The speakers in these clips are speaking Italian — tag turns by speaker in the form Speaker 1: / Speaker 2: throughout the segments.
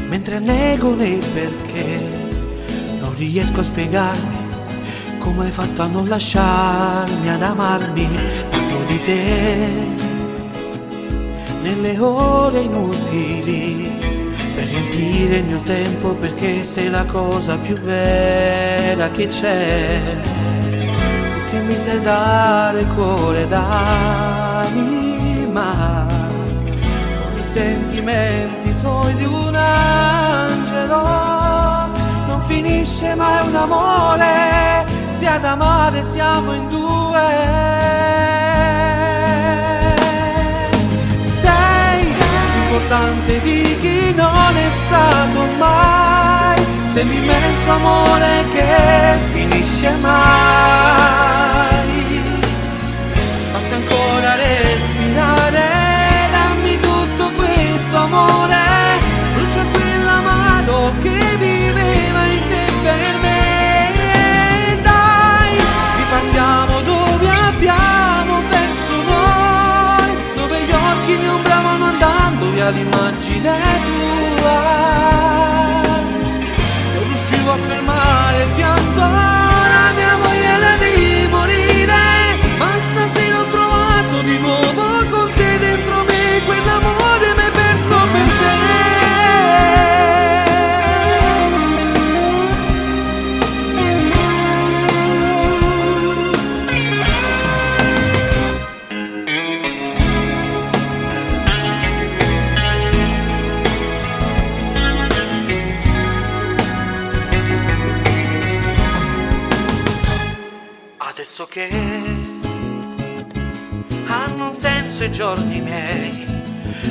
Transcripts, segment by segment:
Speaker 1: Mentre nego nei perché non riesco a spiegarmi come hai fatto a non lasciarmi, ad amarmi. Parlo di te nelle ore inutili per riempire il mio tempo, perché sei la cosa più vera che c'è. Tu che mi sai dare cuore d'anima, sentimenti tuoi di un angelo. Non finisce mai un amore, sia ad amare siamo in due. Sei importante di chi non è stato mai, sei l'immenso amore che finisce mai. Fatti ancora respirare, amore, brucia quell'amaro che viveva in te per me. Dai, ripartiamo dove abbiamo perso noi, dove gli occhi mi ombravano andando via l'immagine tua. Non riuscivo a fermare il pianto, la mia voglia di morire, ma stasera ho trovato di nuovo con te dentro me quell'amore me perso per te. Adesso che hanno un senso i giorni miei,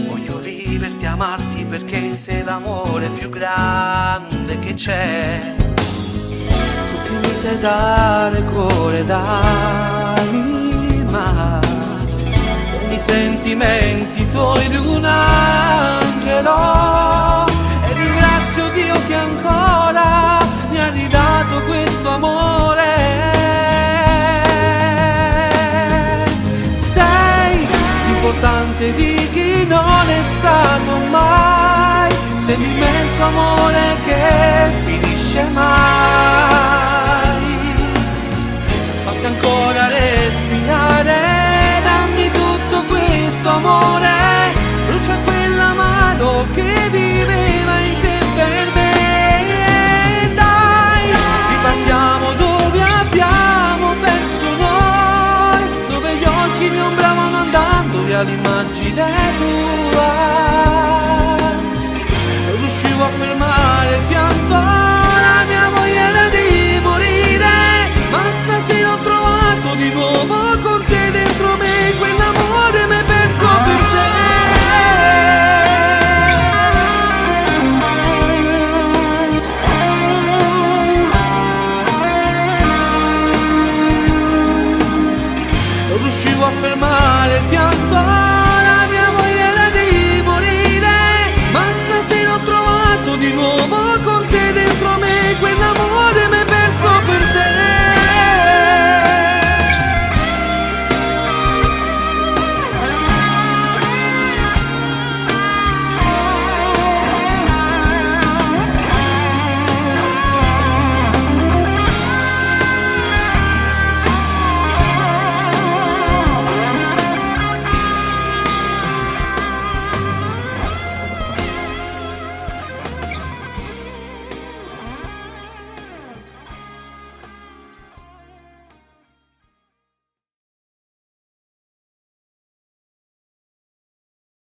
Speaker 1: voglio viverti, amarti, perché sei l'amore più grande che c'è. Tu che mi sai dare cuore d'anima, con i sentimenti tuoi di un angelo. E ringrazio Dio che ancora mi ha ridato questo amore. Importante di chi non è stato mai, sei l'immenso amore che finisce mai. Fatti ancora respirare, dammi tutto questo amore, brucia quell'amaro che viveva in te per me. Dai, ripartiamo dove abbiamo perso noi, dove gli occhi mi ombravano andando via l'immagine tua.